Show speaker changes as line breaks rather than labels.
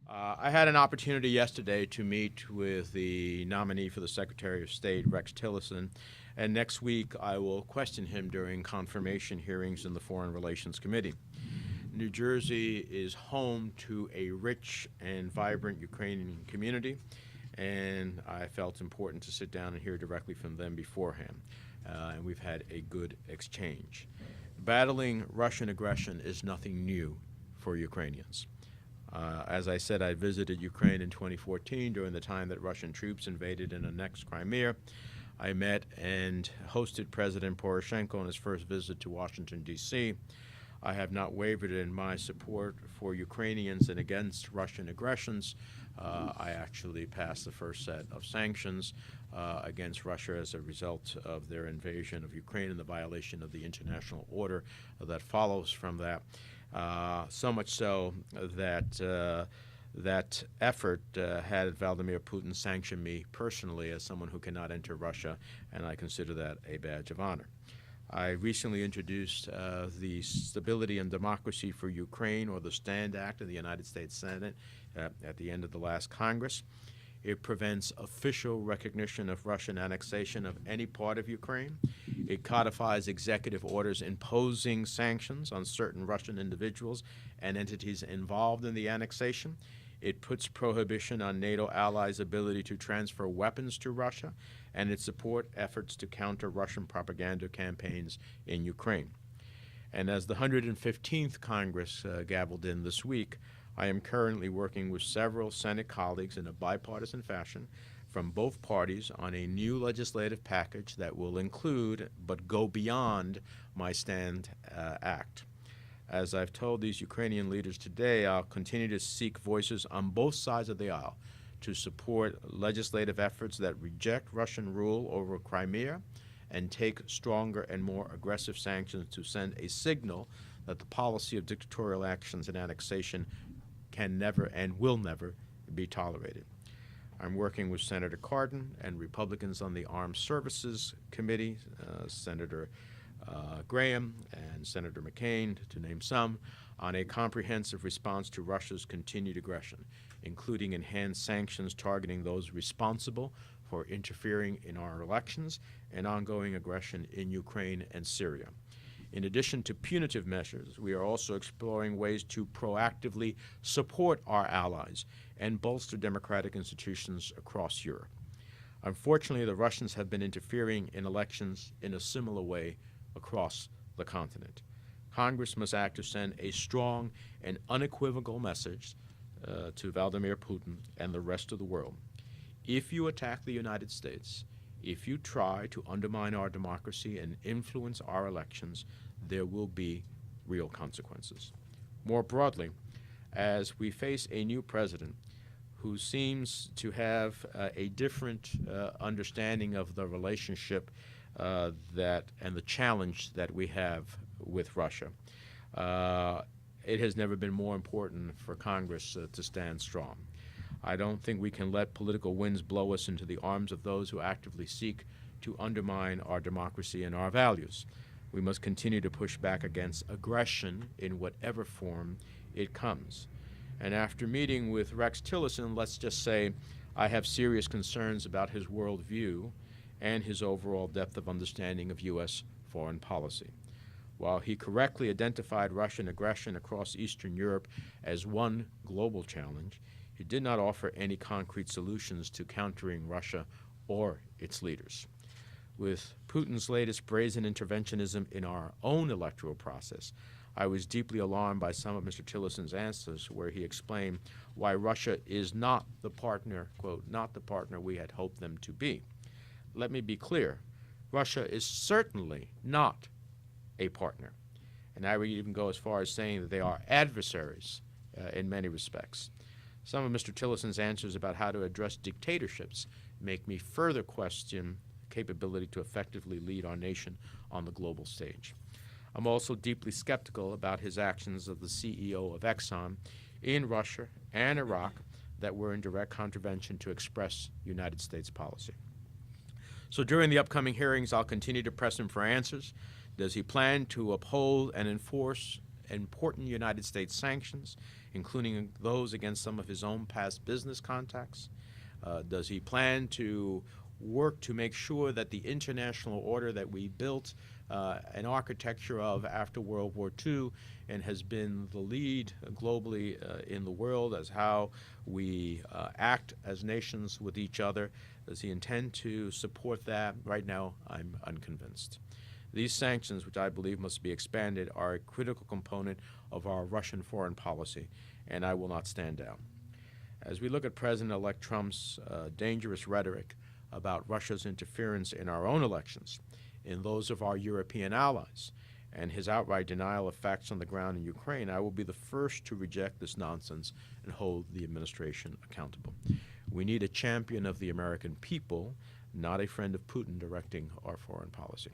I had an opportunity yesterday to meet with the nominee for the Secretary of State, Rex Tillerson, and next week I will question him during confirmation hearings in the Foreign Relations Committee. New Jersey is home to a rich and vibrant Ukrainian community, and I felt important to sit down and hear directly from them beforehand, and we've had a good exchange. Battling Russian aggression is nothing new for Ukrainians. As I said, I visited Ukraine in 2014 during the time that Russian troops invaded and annexed Crimea. I met and hosted President Poroshenko on his first visit to Washington, D.C. I have not wavered in my support for Ukrainians and against Russian aggressions. I actually passed the first set of sanctions against Russia as a result of their invasion of Ukraine and the violation of the international order that follows from that. So much so that that effort had Vladimir Putin sanction me personally as someone who cannot enter Russia, and I consider that a badge of honor. I recently introduced the Stability and Democracy for Ukraine, or the STAND Act, in the United States Senate at the end of the last Congress. It prevents official recognition of Russian annexation of any part of Ukraine. It codifies executive orders imposing sanctions on certain Russian individuals and entities involved in the annexation. It puts prohibition on NATO allies' ability to transfer weapons to Russia, and it supports efforts to counter Russian propaganda campaigns in Ukraine. And as the 115th Congress gavelled in this week, I am currently working with several Senate colleagues in a bipartisan fashion from both parties on a new legislative package that will include but go beyond my STAND Act. As I've told these Ukrainian leaders today, I'll continue to seek voices on both sides of the aisle to support legislative efforts that reject Russian rule over Crimea and take stronger and more aggressive sanctions to send a signal that the policy of dictatorial actions and annexation can never and will never be tolerated. I'm working with Senator Cardin and Republicans on the Armed Services Committee, Senator Graham and Senator McCain, to name some, on a comprehensive response to Russia's continued aggression, including enhanced sanctions targeting those responsible for interfering in our elections and ongoing aggression in Ukraine and Syria. In addition to punitive measures, we are also exploring ways to proactively support our allies and bolster democratic institutions across Europe. Unfortunately, the Russians have been interfering in elections in a similar way across the continent. Congress must act to send a strong and unequivocal message to Vladimir Putin and the rest of the world. If you attack the United States, if you try to undermine our democracy and influence our elections, there will be real consequences. More broadly, as we face a new president who seems to have a different understanding of the relationship that and the challenge that we have with Russia, it has never been more important for Congress to stand strong. I don't think we can let political winds blow us into the arms of those who actively seek to undermine our democracy and our values. We must continue to push back against aggression in whatever form it comes. And after meeting with Rex Tillerson, let's just say I have serious concerns about his worldview and his overall depth of understanding of U.S. foreign policy. While he correctly identified Russian aggression across Eastern Europe as one global challenge, he did not offer any concrete solutions to countering Russia or its leaders. With Putin's latest brazen interventionism in our own electoral process, I was deeply alarmed by some of Mr. Tillerson's answers where he explained why Russia is not the partner, quote, not the partner we had hoped them to be. Let me be clear, Russia is certainly not a partner. And I would even go as far as saying that they are adversaries in many respects. Some of Mr. Tillerson's answers about how to address dictatorships make me further question capability to effectively lead our nation on the global stage. I'm also deeply skeptical about his actions of the CEO of Exxon in Russia and Iraq that were in direct contravention to express United States policy. So during the upcoming hearings, I'll continue to press him for answers. Does he plan to uphold and enforce important United States sanctions, including those against some of his own past business contacts? Does he plan to work to make sure that the international order that we built an architecture of after World War II and has been the lead globally in the world as how we act as nations with each other? Does he intend to support that? Right now, I'm unconvinced. These sanctions, which I believe must be expanded, are a critical component of our Russian foreign policy, and I will not stand down. As we look at President-elect Trump's dangerous rhetoric about Russia's interference in our own elections, in those of our European allies, and his outright denial of facts on the ground in Ukraine, I will be the first to reject this nonsense and hold the administration accountable. We need a champion of the American people, not a friend of Putin directing our foreign policy.